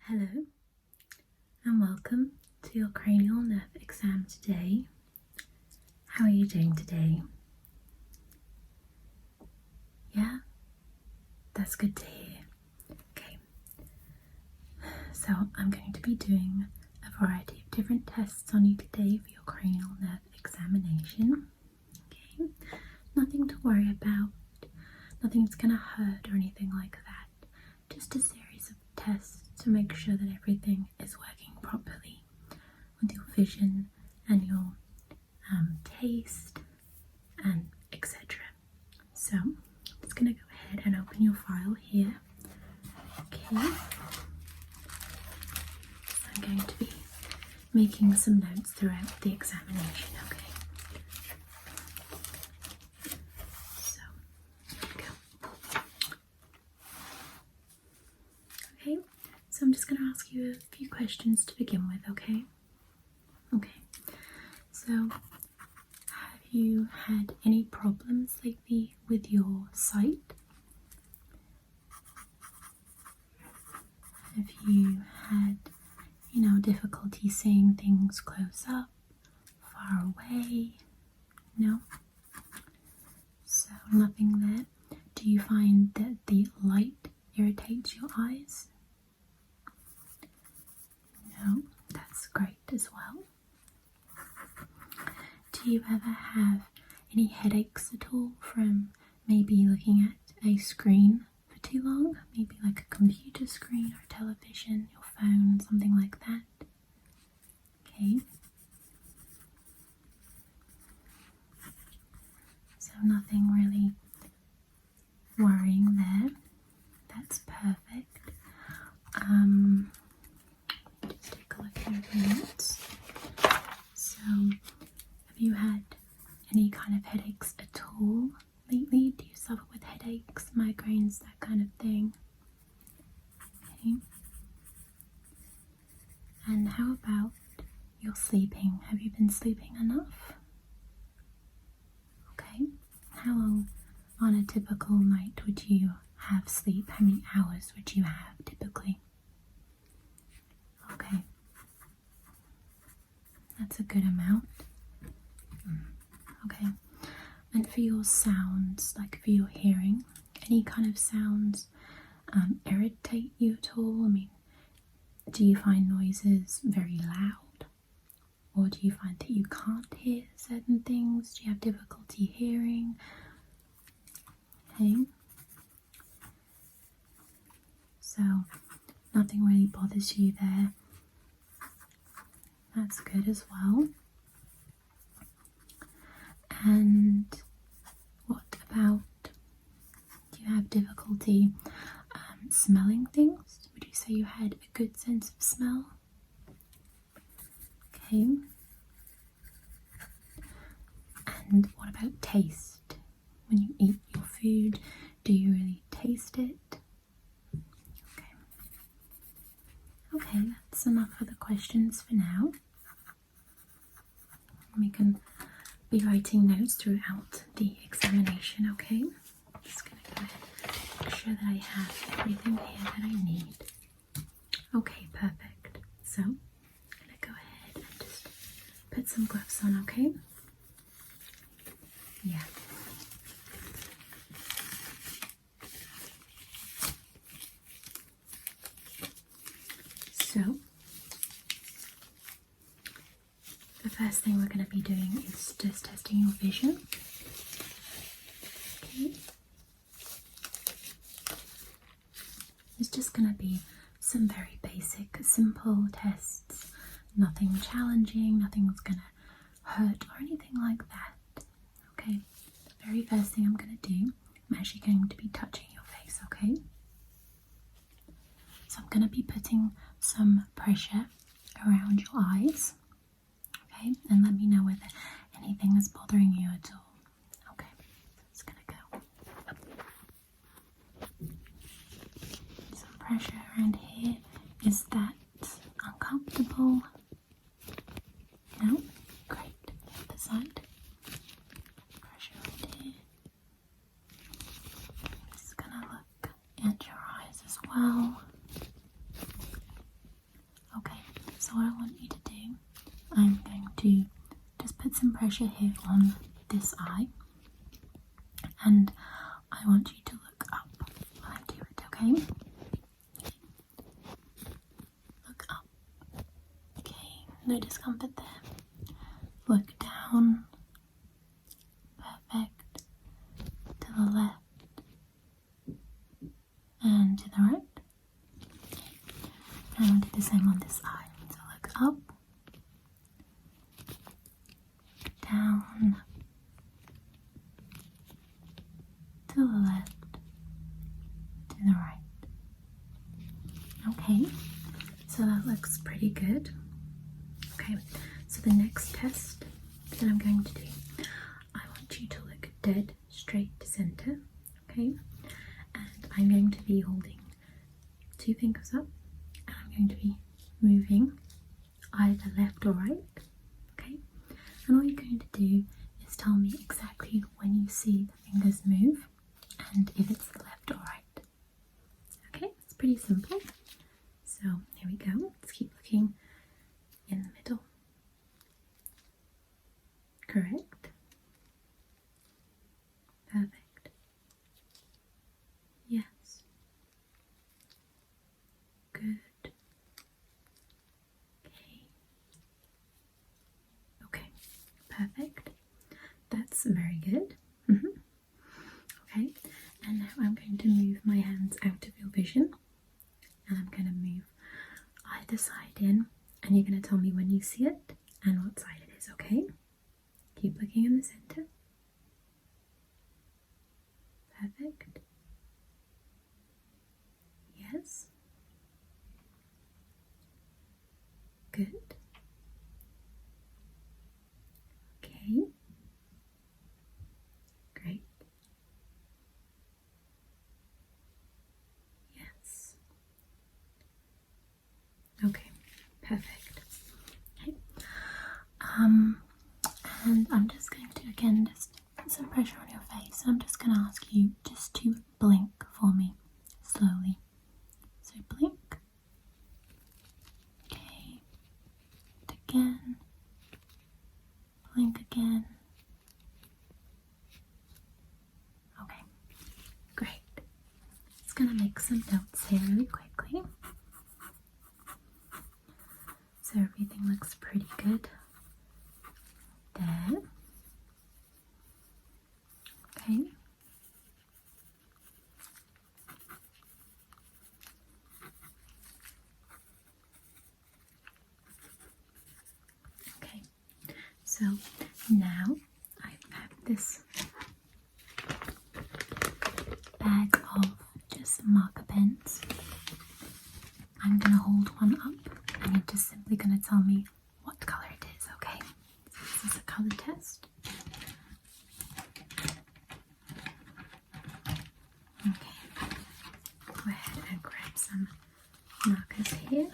Hello and welcome to your cranial nerve exam today. How are you doing today? Yeah? That's good to hear. Okay, so I'm going to be doing a variety of different tests on you today for your cranial nerve examination. Okay, nothing to worry about, nothing's gonna hurt or anything like that. Just a series of tests to make sure that everything is working properly with your vision and your taste and etc. So I'm just going to go ahead and open your file here. Okay, so I'm going to be making some notes throughout the examination. Okay, so here we go. Okay, so I'm just going to ask you a few questions to begin with. Okay, so have you had any problems lately with your sight? Have you had, difficulty seeing things close up, far away? No? So nothing there. Do you find that the light irritates your eyes? No? That's great as well. Do you ever have any headaches at all from maybe looking at a screen for too long? Maybe like a computer screen or a television, your phone, something like that? Okay. So nothing really worrying there. That's perfect. Just take a look at your notes. So, have you had any kind of headaches at all lately? Do you suffer with headaches, migraines, that kind of thing? Okay. And how about your sleeping? Have you been sleeping enough? Okay. How long on a typical night would you have sleep? How many hours would you have typically? Okay. That's a good amount. Okay. And for your sounds, like for your hearing, any kind of sounds irritate you at all? I mean, do you find noises very loud? Or do you find that you can't hear certain things? Do you have difficulty hearing? Okay. So, nothing really bothers you there. That's good as well. And what about, do you have difficulty smelling things? Would you say you had a good sense of smell? Okay. And what about taste? When you eat your food, do you really taste it? Okay. Okay, that's enough for the questions for now. We can be writing notes throughout the examination, okay? I'm just going to go ahead and make sure that I have everything here that I need. Okay, perfect. So, I'm going to go ahead and just put some gloves on, okay? Yeah. So, the first thing we're going to be doing is just testing your vision. Okay. It's just going to be some very basic, simple tests. Nothing challenging, nothing's going to hurt or anything like that. Okay. The very first thing I'm going to do, I'm actually going to be touching your face, okay? So I'm going to be putting some pressure around your eyes. Okay, and let me know whether anything is bothering you at all. Okay, so it's gonna go. Some pressure around here. Is that uncomfortable? No? Great. The other side. Pressure around here. Just gonna look at your eyes as well. pressure here on this eye, and I want you to look up while I do it, okay? Look up. Okay, no discomfort there. Look down. Perfect. To the left and to the right. And I'll do the same on this eye. So look up, down, to the left, to the right. Okay, so that looks pretty good. Okay, so the next test that I'm going to do, I want you to look dead straight to center, okay? And I'm going to be holding 2 fingers up, and I'm going to be moving either left or right, okay? And all you're going to do is tell me exactly when you see the fingers move and if it's left or right. Okay, it's pretty simple. So here we go. Let's keep looking in the middle. Correct. Perfect. Yes. Good. Okay, perfect. That's very good. Okay, and now I'm going to move my hands out of your vision, and I'm going to move either side in, and you're going to tell me when you see it and what side it is, okay? Keep looking in the center. Perfect. Yes. Good. Okay. Great. Yes. Okay. Perfect. Okay. And I'm just going to again just put some pressure on your face. I'm just going to ask you just to blink for me slowly. So blink. Okay. And again. Blink again. Okay. Great. Just going to make some notes here really quickly. So everything looks pretty good there. Okay. Okay. So now I have this bag of just marker pens. I'm going to hold one up and you're just simply going to tell me what colour it is, okay? So this is a colour test. Okay, go ahead and grab some markers here.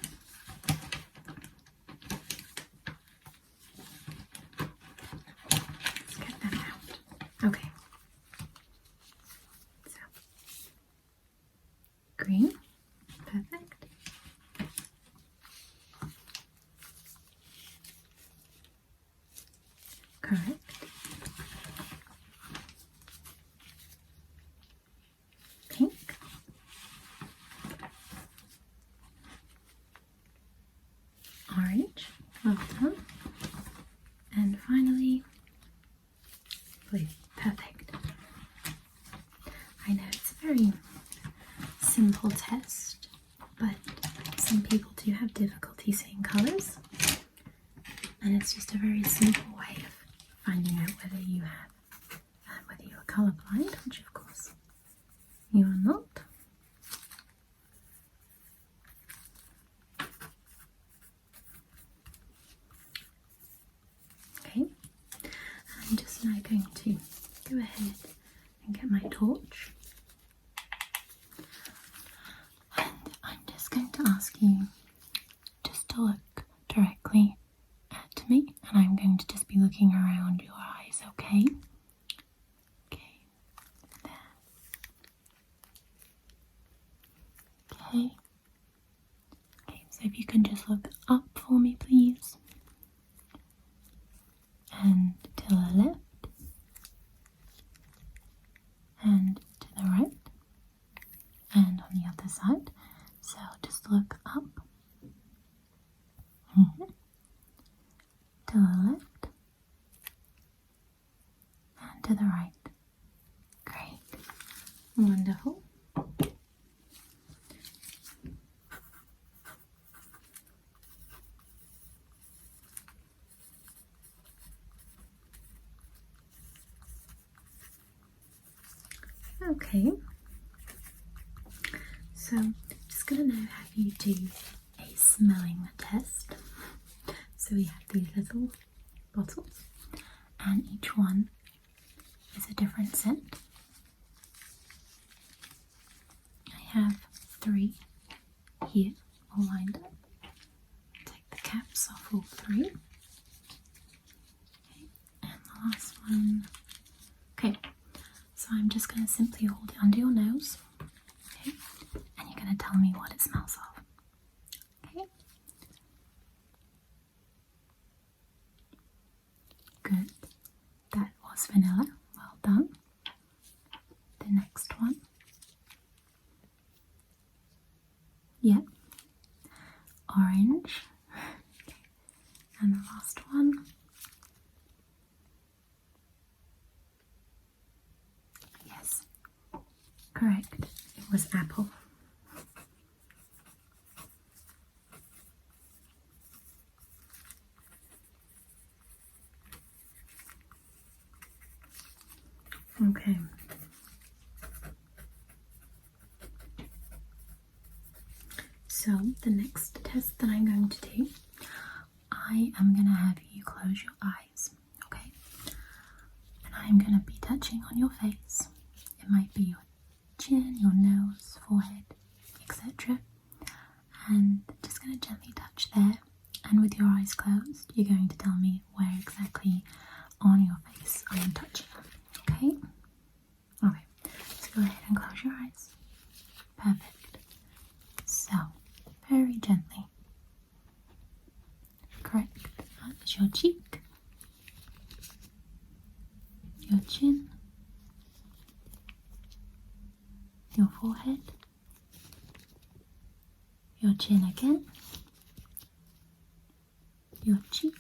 Let's get them out. Okay. So, green. Perfect. Correct. Pink. Orange. Well done. And finally, blue. Perfect. I know it's a very simple test, but some people do have difficulty seeing colours, and it's just a very simple way of finding out whether you are colourblind, which of course you are not. Okay, I'm just now going to go ahead and get my torch, and I'm just going to ask you just to look directly at me, and I'm going to just be looking around your eyes, okay? Okay, there. Okay. Okay, so if you can just look up for me, please. And to other side. So just look up. To the left and to the right. Great. Wonderful. Okay. So just gonna now have you do a smelling test. So we have these little bottles and each one is a different scent. I have 3 here all lined up. Take the caps off all 3. Okay. And the last one. Okay, so I'm just going to simply hold it under your nose. Okay, and you're going to tell me what it smells of. Okay. Good. That was vanilla. Well done. The next one. Yep. Orange. Okay. And the last one. Yes. Correct. It was apple. Okay. So the next test that I'm going to do, I am going to have you close your eyes, okay? And I'm going to be touching on your face. It might be your chin, your nose, forehead, etc. And just going to gently touch there. And with your eyes closed, you're going to tell me where exactly on your face I am touching. Okay? Okay. So go ahead and close your eyes. Perfect. So, very gently. Correct. That is your cheek, your chin, your forehead, your chin again, your cheek,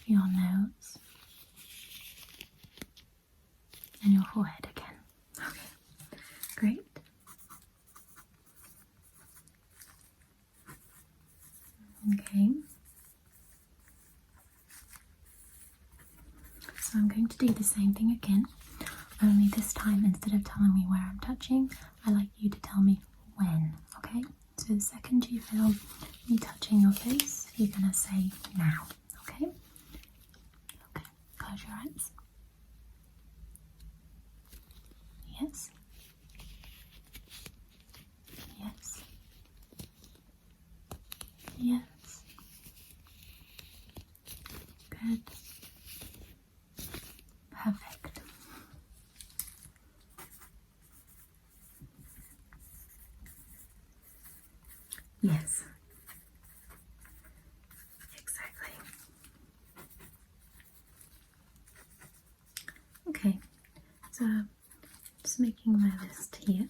your nose, and your forehead again. Okay, great. Okay. So I'm going to do the same thing again, only this time instead of telling me where I'm touching, I like you to tell me when, okay? So the second you feel me touching your face, you're going to say now, okay? Okay, close your eyes. Yes. Yes. Yes. Good. Perfect. Yes. Exactly. Okay, so just making my list here.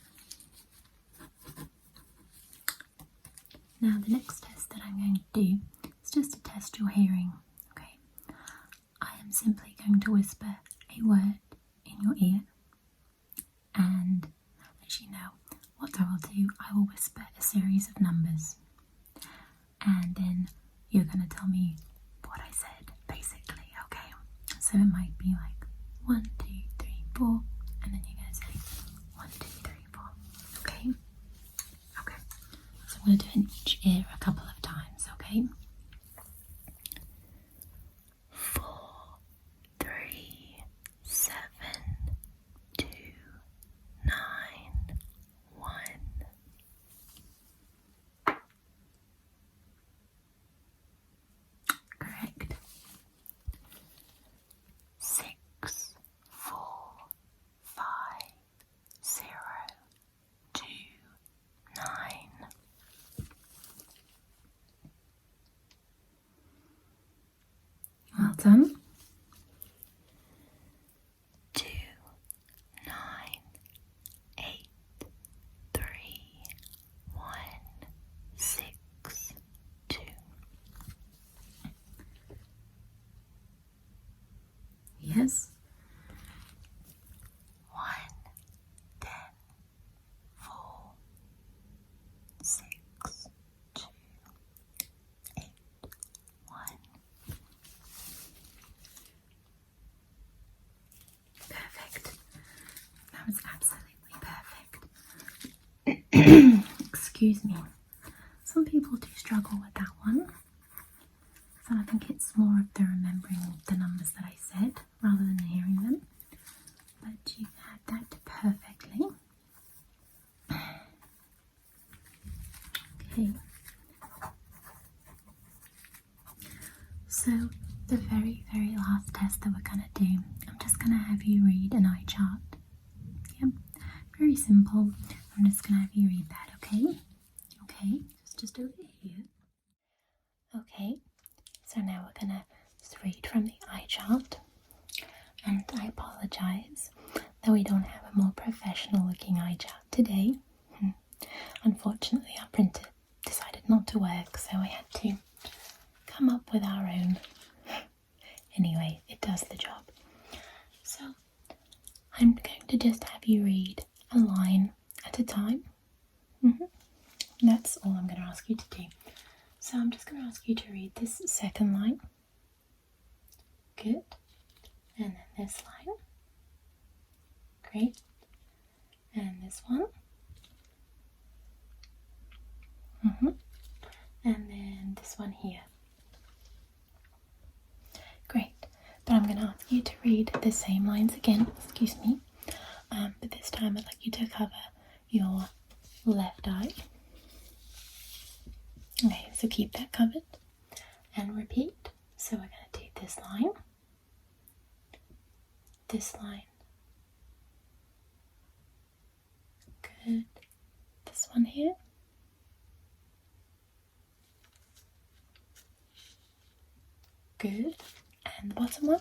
Now the next test that I'm going to do is just to test your hearing, okay? I am simply going to whisper a word in your ear and as you know what I will do, I will whisper a series of numbers and then you're going to tell me what I said basically, okay? So it might be like 1, 2, 3, 4 and then you're going to say 1, 2, 3, 4, okay? Okay, so I'm going to do it in each ear a couple of times, okay? 4, 3, 7, 2, 9, 1. Correct. 6, 4, 5, 0, 2, 9. Well done. 2, 9, 8, Excuse me. Some people do struggle with that one. So I think it's more of the remembering the numbers that I said rather than hearing them. But you had that perfectly. Okay. So the very last test that we're going to do, I'm just going to have you read an eye chart. Yep, very simple. I'm just going to have you read that, okay? Okay, just over here. Okay, so now we're going to read from the eye chart. And I apologize that we don't have a more professional looking eye chart today. Unfortunately, our printer decided not to work, so I had to come up with our own. Anyway, it does the job. So I'm going to just have you read a line at a time. That's all I'm going to ask you to do. So I'm just going to ask you to read this second line. Good. And then this line. Great. And this one. And then this one here. Great. But I'm going to ask you to read the same lines again. Excuse me. But this time I'd like you to cover your left eye. Okay, so keep that covered. And repeat. So we're going to do this line. This line. Good. This one here. Good. And the bottom one.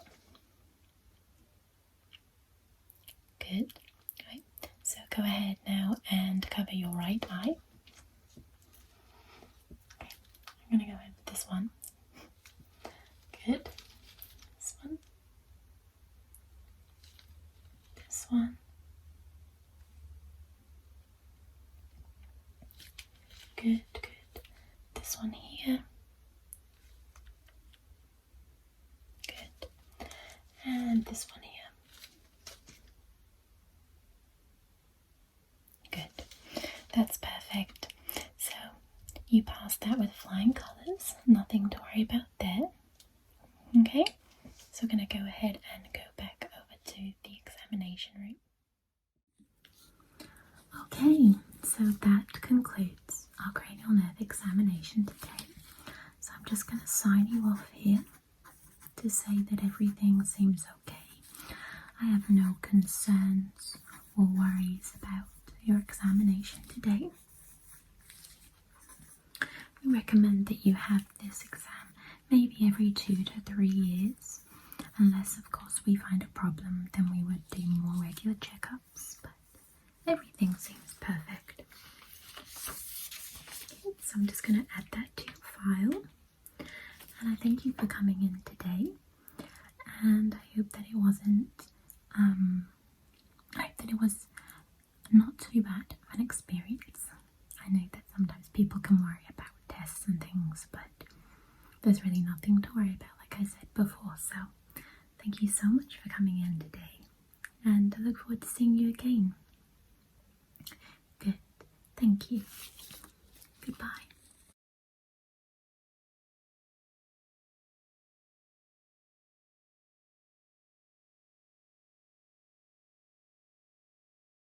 Good. Right. So go ahead now and cover your right eye. Okay. I'm going to go ahead with this one. Good. This one. This one. Good, good. This one here. Good. And this one here. Good. That's perfect. So you passed that with flying colours. Nothing to worry about there. Okay? So we're going to go ahead and go back over to the examination room. Okay, so that concludes our cranial nerve examination today. So I'm just going to sign you off here to say that everything seems okay. I have no concerns or worries about your examination today. We recommend that you have this exam maybe every 2 to 3 years. Unless, of course, we find a problem, then we would do more regular checkups. But everything seems perfect. Okay, so I'm just going to add that to your file. And I thank you for coming in today. And I hope that it wasn't, I hope that it was not too bad of an experience. I know that sometimes people can worry about tests and things, but there's really nothing to worry about, like I said before. So thank you so much for coming in today, and I look forward to seeing you again. Good. Thank you. Goodbye.